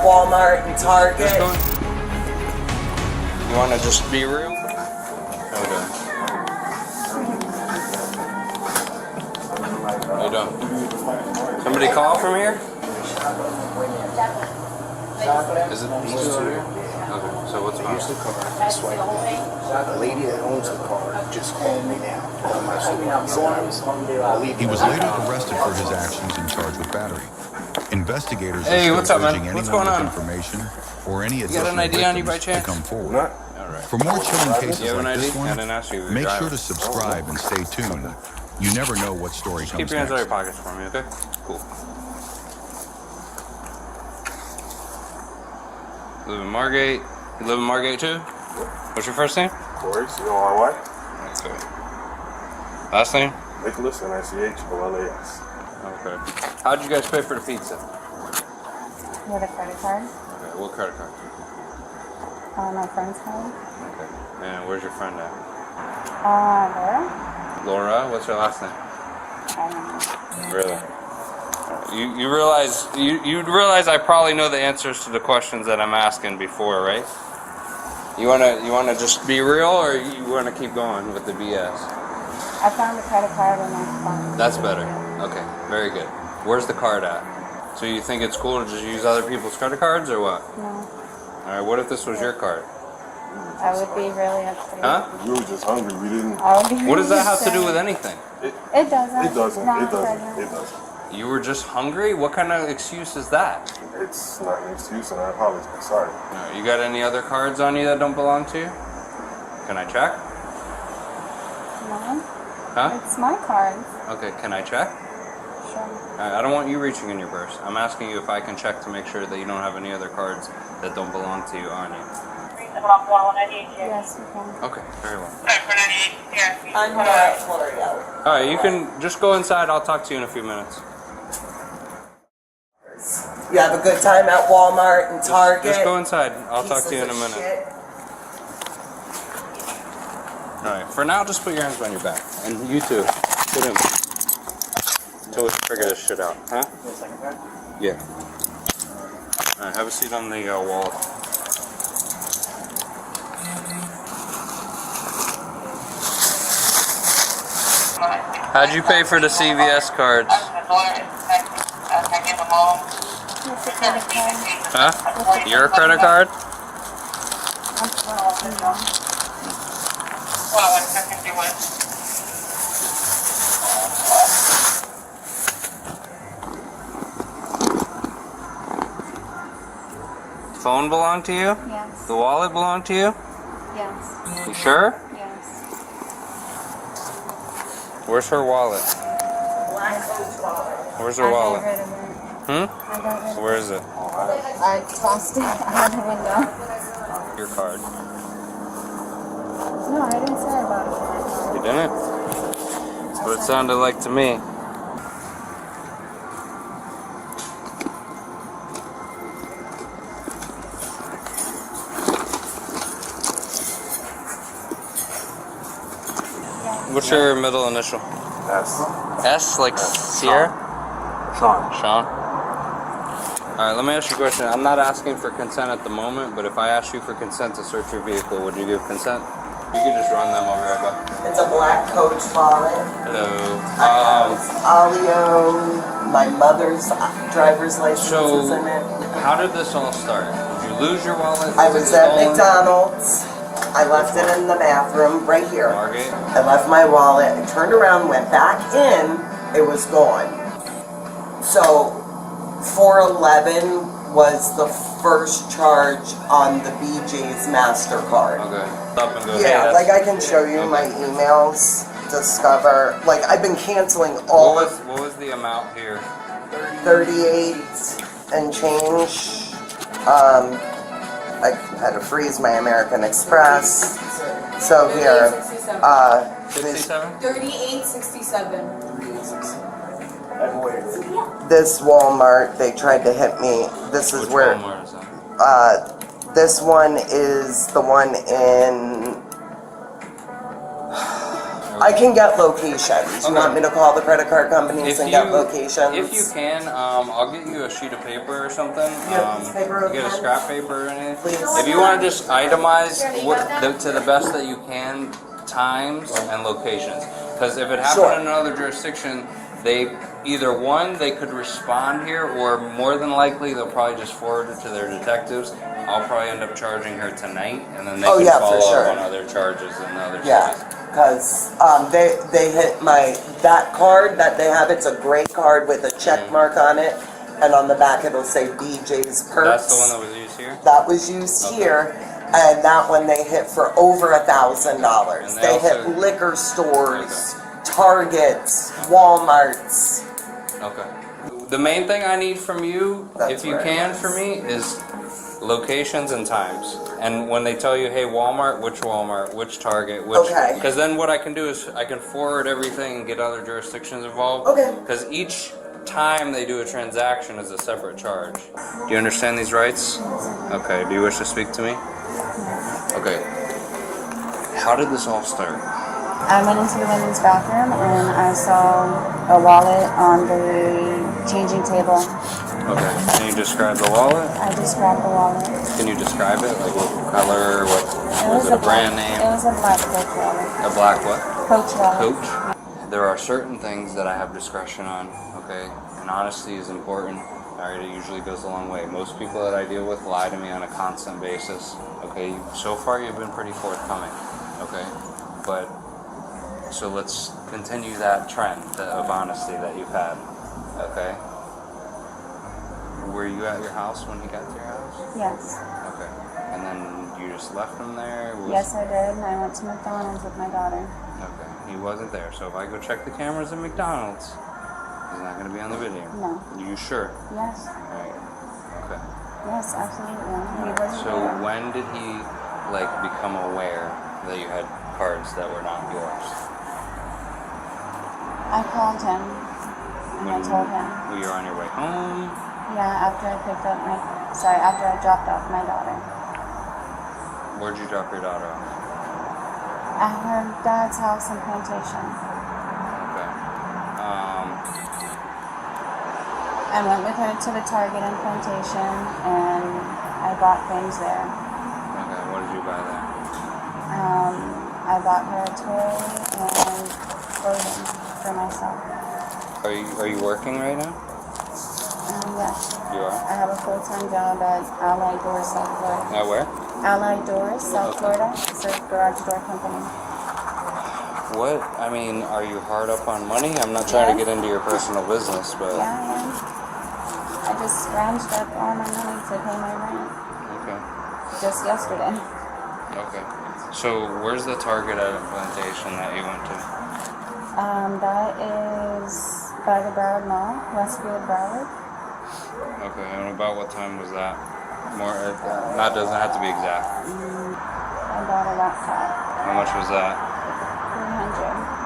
at Walmart and Target. You want to just be real? Okay. How you doing? Somebody call from here? Is it still here? Okay, so what's going on? The lady that owns the car just called me now. He was later arrested for his actions and charged with battery. Investigators Hey, are what's still up, man? urging What's anyone going with on? information or any You got additional an ID on you by victims to chance? come forward. Alright. For more chilling cases You have an like ID? this I one, didn't ask you if you were make sure driving. to subscribe and stay tuned. You never know what story Keep comes your hands out of next. your pockets for me, okay? Cool. You live in Margate? You live in Margate too? What's your first name? Corey, C-O-R-Y. Okay. Last name? Nicholas, N-I-C-H-O-L-A-S. Okay. How'd you guys pay for the pizza? With a credit card. Okay, what credit card? My friend's card. Okay. And where's your friend at? Laura. Laura? What's her last name? I don't know. Really? You realize I probably know the answers to the questions that I'm asking before, right? You wanna just be real, or you wanna keep going with the BS? I found the credit card in my phone. That's better. Okay, very good. Where's the card at? So you think it's cool to just use other people's credit cards, or what? No. Alright, what if this was your card? I would be really upset. Huh? We were just hungry. We didn't. I would be What does that really have to do upset. with anything? It doesn't. It doesn't. Not It doesn't. present. It doesn't. You were just hungry? What kind of excuse is that? It's not an excuse, and I apologize. Sorry. You got any other cards on you that don't belong to you? Can I check? No. Huh? It's my card. Okay, can I check? Sure. I don't want you reaching in your purse. I'm asking you if I can check to make sure that you don't have any other cards that don't belong to you on you. Yes, you can. Okay, very well. I'm not Florida. Alright, you can just go inside. I'll talk to you in a few minutes. You have a good time at Walmart and Target. Just go inside. I'll talk to you in a Pieces of minute. shit. Alright, for now, just put your hands on your back. And you too. Put him. Until we figure this shit out. Huh? Yeah. Alright, have a seat on the wall. How'd you pay for the CVS cards? What's the credit card? Huh? Your credit card? Phone belong to you? Yes. The wallet belong to you? Yes. You sure? Yes. Where's her wallet? Black Coach wallet. Where's I her got wallet? rid of it. Hmm? I got rid of Where is it? it. I tossed it out the window. Your card. No, I didn't say about it. You didn't? That's what it sounded like to me. What's your middle initial? That's S, like Sierra? Sean. Sean? Alright, let me ask you a question. I'm not asking for consent at the moment, but if I asked you for consent to search your vehicle, would you give consent? You can just run them over right back. It's a black Coach wallet. Hello. Alio, my mother's driver's license So, is in it. how did this all start? Did you lose your wallet? I was it at stolen? McDonald's. I left it in the bathroom right here. Margate? I left my wallet, I turned around, went back in, it was gone. So 411 was the first charge on the BJ's MasterCard. Okay. Stop and go. Yeah, hey, like that's- I can show you my emails, Discover. Like I've been canceling all of what was the amount here? 38 and change. I had to freeze my American Express. So here, this 67? 3867. this Walmart, they tried to hit me. This is Which where, Walmart is that? this one is the one in, I can get locations. You want me to call the credit card companies and get locations? If you can, I'll get you a sheet of paper or something. Paper You get a pen? scrap paper or anything. Please. If you want to just itemize to the best that you can, times and locations. Because if it happened Sure. in another jurisdiction, they either one, they could respond here, or more than likely they'll probably just forward it to their detectives. I'll probably end up charging her tonight, and then they can follow up on other charges and other charges. Because they hit that card that they have. It's a gray card with a check mark on it, and on the back it'll say BJ's Perks. That's the one that was used here? That was used here, and that one they hit for over $1,000. And They hit liquor stores, Targets, Walmarts. Okay. The main thing I need from you, That's if you where it can was. for me, is locations and times. And when they tell you, hey, Walmart, which Target, which... Okay. Because then what I can do is I can forward everything and get other jurisdictions involved. Okay. Because each time they do a transaction is a separate charge. Do you understand these rights? Okay. Do you wish to speak to me? Okay. How did this all start? I went into the women's bathroom and I saw a wallet on the changing table. Okay. Can you describe the wallet? I just grabbed the wallet. Can you describe it? Like what color? What was it? A brand name? It was a black Coach wallet. A black what? Coach wallet. Coach. There are certain things that I have discretion on, okay? And honesty is important. Alright, it usually goes a long way. Most people that I deal with lie to me on a constant basis. Okay, so far you've been pretty forthcoming. Okay? But so let's continue that trend of honesty that you've had. Okay? Were you at your house when he got to your house? Yes. Okay. And then you just left him there? Yes, I did. And I went to McDonald's with my daughter. Okay. He wasn't there. So if I go check the cameras at McDonald's, he's not going to be on the video? No. You sure? Yes. Alright. Okay. Yes, absolutely. He wasn't So there. when did he become aware that you had cards that were not yours? I called him and I told him. You were on your way home? Yeah, after I dropped off my daughter. Where'd you drop your daughter off? At her dad's house in Plantation. Okay. I went with her to the Target in Plantation and I bought things there. Okay, what did you buy there? I bought her a toy and clothing for myself. Are you working right now? Yes. You are? I have a full-time job at Allied Doors, South Florida. At where? Allied Doors, South Florida. It's a garage door company. What? I mean, are you hard up on money? I'm not trying to get into your personal business, but... Yeah, I am. I just scrounged up all my money to pay my rent. Okay. Just yesterday. Okay. So, where's the Target at Plantation that you went to? That is by the Broward Mall, Westfield Broward. Okay, and about what time was that? More, that doesn't have to be exact. I bought a laptop. How much was that?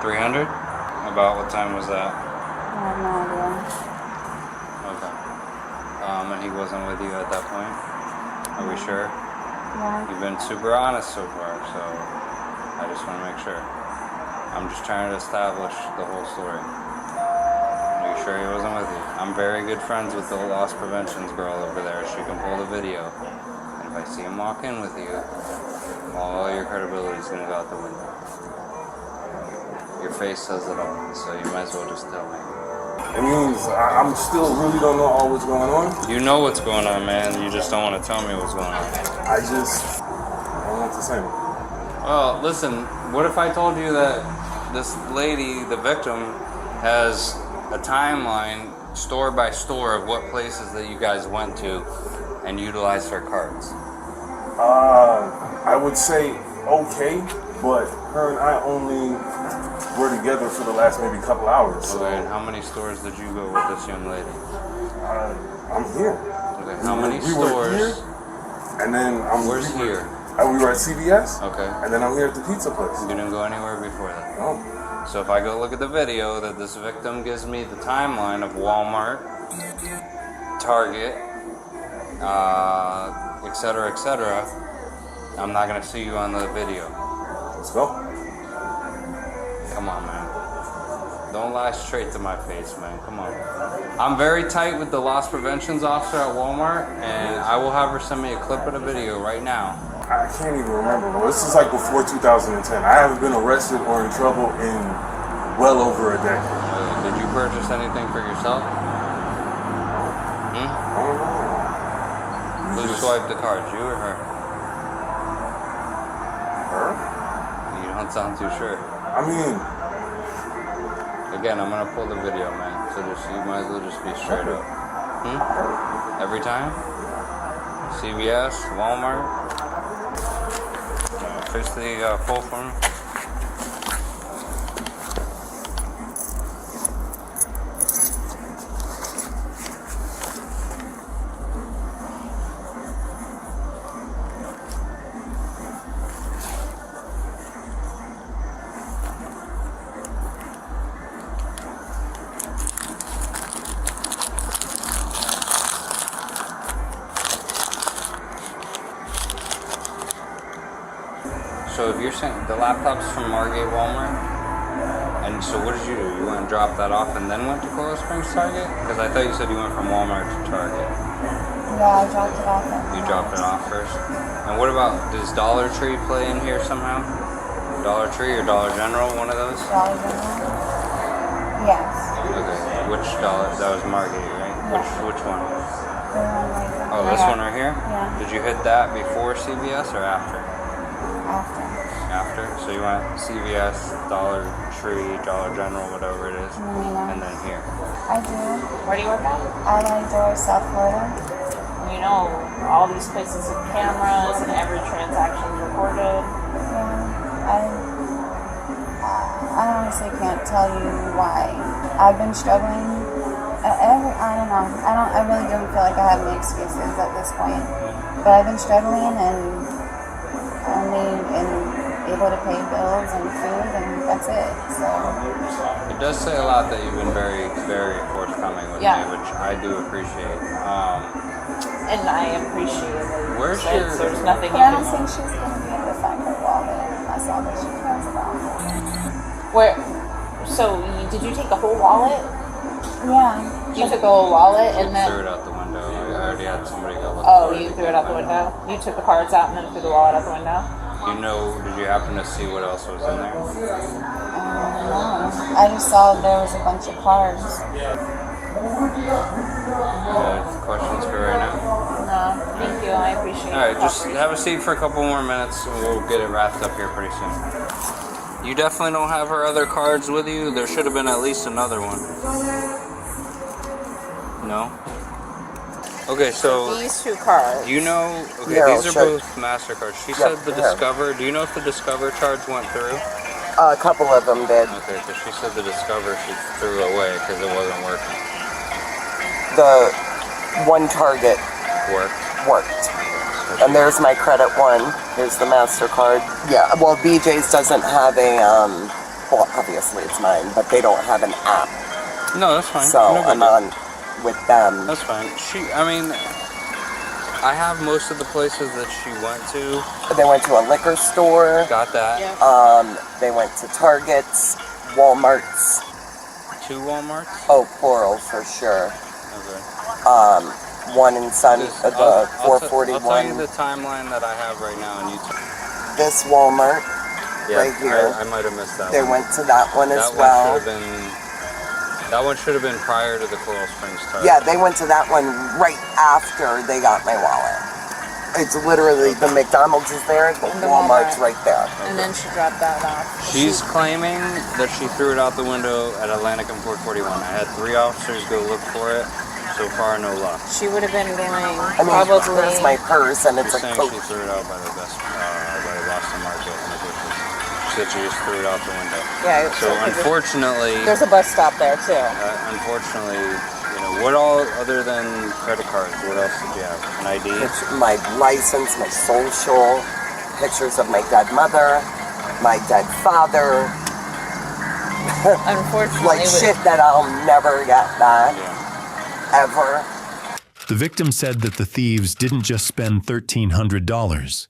300. 300? About what time was that? I have no idea. Okay. And he wasn't with you at that point? Are we sure? Yeah. You've been super honest so far, so I just want to make sure. I'm just trying to establish the whole story. Are you sure he wasn't with you? I'm very good friends with the loss preventions girl over there. She can pull the video. And if I see him walk in with you, all your credibility is going to go out the window. Your face says it all, so you might as well just tell me. It means I'm still really don't know all what's going on. You know what's going on, man. You just don't want to tell me what's going on. I don't want to say it. Well, listen, what if I told you that this lady, the victim, has a timeline store by store of what places that you guys went to and utilized her cards? I would say okay, but her and I only were together for the last maybe couple hours. So Okay, and how many stores did you go with this young lady? I'm here. Okay, how many We were stores? here, and then Where's here? We were at CVS, Okay. and then I'm here at the pizza place. You didn't go anywhere before that. No. So if I go look at the video that this victim gives me the timeline of Walmart, Target, etc., I'm not going to see you on the video. Let's go. Come on, man. Don't lie straight to my face, man. Come on. I'm very tight with the loss preventions officer at Walmart, and I will have her send me a clip of the video right now. I can't even remember, bro. This is like before 2010. I haven't been arrested or in trouble in well over a decade. Did you purchase anything for yourself? I don't know. Who swiped the cards, you or her? Her? You don't sound too sure. I mean, Again, I'm gonna pull the video, man. So just you might as well just be straight up. Every time? CVS, Walmart. Fix the pull for me. So if you're saying the laptop's from Margate Walmart, and so what did you do? You went and dropped that off and then went to Coral Springs Target? Because I thought you said you went from Walmart to Target. Yeah, I dropped it off. You dropped it off first. And what about, does Dollar Tree play in here somehow? Dollar Tree or Dollar General, one of those? Dollar General? Yes. Okay, which dollar? That was Margate, right? Yeah. Which one? The one right there. Oh, this one right here? Yeah. Did you hit that before CVS or after? After. After? So you went CVS, Dollar Tree, Dollar General, whatever it is, and then here. I do. Where do you work at? I like Doris, South Florida. You know, all these places have cameras and every transaction's recorded. Yeah. I honestly can't tell you why. I've been struggling. I don't know. I really don't feel like I have any excuses at this point. But I've been struggling and only able to pay bills and food, and that's it. So it does say a lot that you've been very, very forthcoming with me, which I do appreciate. And I appreciate it. Where's There's nothing but you I don't can think she's gonna be able to find her wallet. That's all that she cares about. Where? So did you take the whole wallet? Yeah. You took the whole wallet and threw then. it out the window. I already had somebody go look Oh, for it. you threw it out the window. You took the cards out and then threw the wallet out the window. You know, did you happen to see what else was in there? No. I just saw there was a bunch of cards. Questions for right now? No, thank you. I appreciate it. Alright, just have a seat for a couple more minutes and we'll get it wrapped up here pretty soon. You definitely don't have her other cards with you? There should have been at least another one. No? Okay, so these two cards. you know, okay, Yeah, these are both MasterCards. She said the Discover, do you know if the Discover charge went through? A couple of them did. Okay, because she said the Discover she threw away because it wasn't working. The one Target So worked. And she- there's my credit one. Here's the MasterCard. Yeah, well, BJ's doesn't have a, well, obviously it's mine, but they don't have an app. No, that's fine. So No big I'm deal. on with them. That's fine. I have most of the places that she went to. They went to a liquor store. Got that. They went to Targets, Walmarts. 2 Walmarts? Oh, Coral for sure. Okay. One in Sun, the I'll 441. tell you the timeline that I have right now on YouTube. This Walmart, right here. I might have missed that They one. went to that one as That well. one should have been prior to the Coral Springs Target. Yeah, they went to that one right after they got my wallet. It's literally the McDonald's is there, the Walmart's right there. And then she dropped that off. She's claiming that she threw it out the window at Atlantic and 441. I had 3 officers go look for it. So far, no luck. She would have been going I mean, probably. there's my purse and it's She's a saying Coke. she threw it out by the Boston Market in the bushes. She said she just threw it out the window. Yeah. So unfortunately, there's a bus stop there too. unfortunately, what all other than credit cards? What else did you have? An ID? It's my license, my social, pictures of my dead mother, my dead father. Unfortunately, Like shit that I'll never get back. Yeah. Ever. The victim said that the thieves didn't just spend $1,300.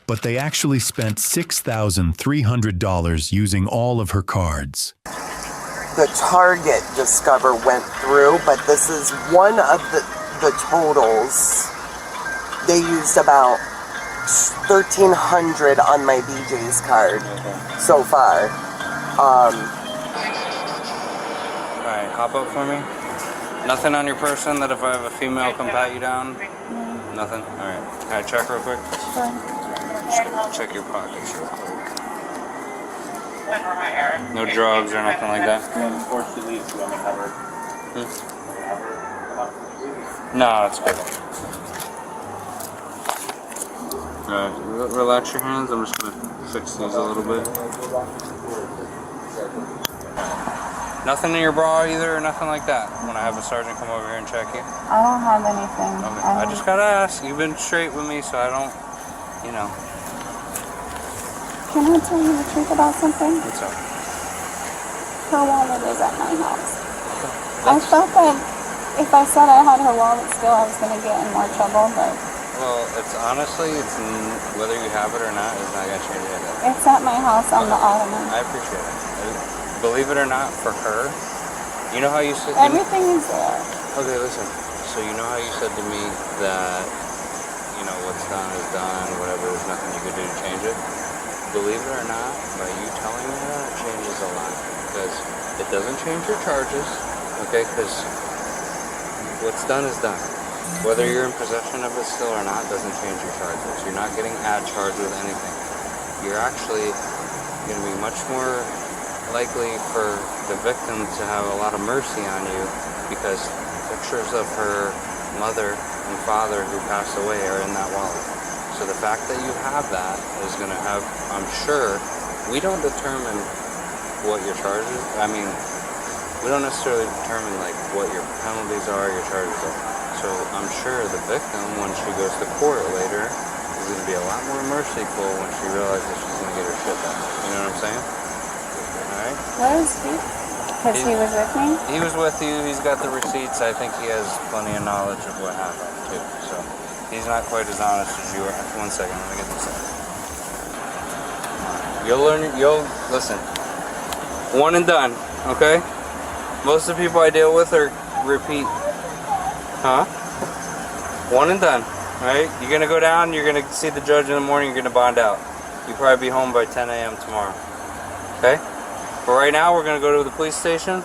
but they actually spent $6,300 using all of her cards. The Target Discover went through, but this is one of the totals. They used about $1,300 on my BJ's card so far. Alright, hop up for me. Nothing on your person that if I have a female come pat you down? Nothing? Alright. Can I check real quick? Sure. Check your pockets real quick. No drugs or nothing like that? Before she leaves, you want me to have her? No, it's good. Relax your hands. I'm just going to fix these a little bit. Nothing in your bra either or nothing like that when I have a sergeant come over here and check you? I don't have anything. Okay. I just gotta ask. You've been straight with me, so I don't, you know. Can I tell you the truth about something? What's up? Her wallet is at my house. I felt that if I said I had her wallet still, I was going to get in more trouble, but... Well, it's honestly, whether you have it or not, it's not gonna change anything. It's at my house on the ottoman. I appreciate it. Believe it or not, for her, you know how you said... Everything is there. Okay, listen. So you know how you said to me that, you know, what's done is done, whatever, there's nothing you can do to change it? Believe it or not, by you telling me that, it changes a lot. Because it doesn't change your charges, okay? Because what's done is done. Whether you're in possession of it still or not doesn't change your charges. You're not getting charged with anything. You're actually going to be much more likely for the victim to have a lot of mercy on you because pictures of her mother and father who passed away are in that wallet. So the fact that you have that is going to have, I'm sure, we don't determine what your charges, I mean, we don't necessarily determine like what your penalties are, your charges are. So I'm sure the victim, when she goes to court later, is going to be a lot more merciful when she realizes she's going to get her shit back. You know what I'm saying? Alright? Where is he? Because he was with me? He was with you. He's got the receipts. I think he has plenty of knowledge of what happened, too. So he's not quite as honest as you are. 1 second. Let me get this out. You'll listen. One and done, okay? Most of the people I deal with are repeat. Huh? One and done, alright? You're going to go down. You're going to see the judge in the morning. You're going to bond out. You'll probably be home by 10 a.m. tomorrow. Okay? But right now, we're going to go to the police station.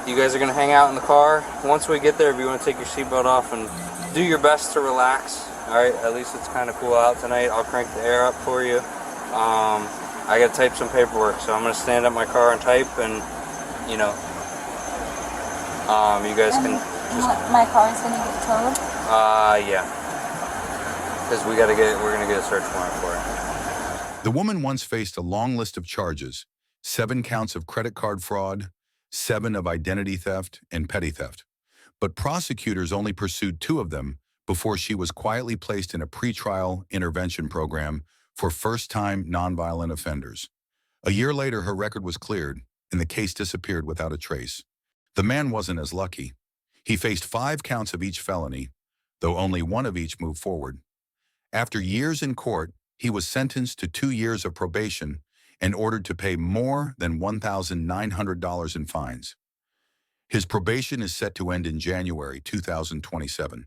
You guys are going to hang out in the car. Once we get there, if you want to take your seatbelt off and do your best to relax. Alright? At least it's kind of cool out tonight. I'll crank the air up for you. I got to type some paperwork, so I'm going to stand up my car and type, and, you know, you guys can just... My car is going to get towed? Yeah. Because we're going to get a search warrant for it. The woman once faced a long list of charges, 7 counts of credit card fraud, 7 of identity theft and petty theft. But prosecutors only pursued 2 of them before she was quietly placed in a pretrial intervention program for first-time nonviolent offenders. A year later, her record was cleared, and the case disappeared without a trace. The man wasn't as lucky. He faced 5 counts of each felony, though only 1 of each moved forward. After years in court, he was sentenced to 2 years of probation and ordered to pay more than $1,900 in fines. His probation is set to end in January 2027.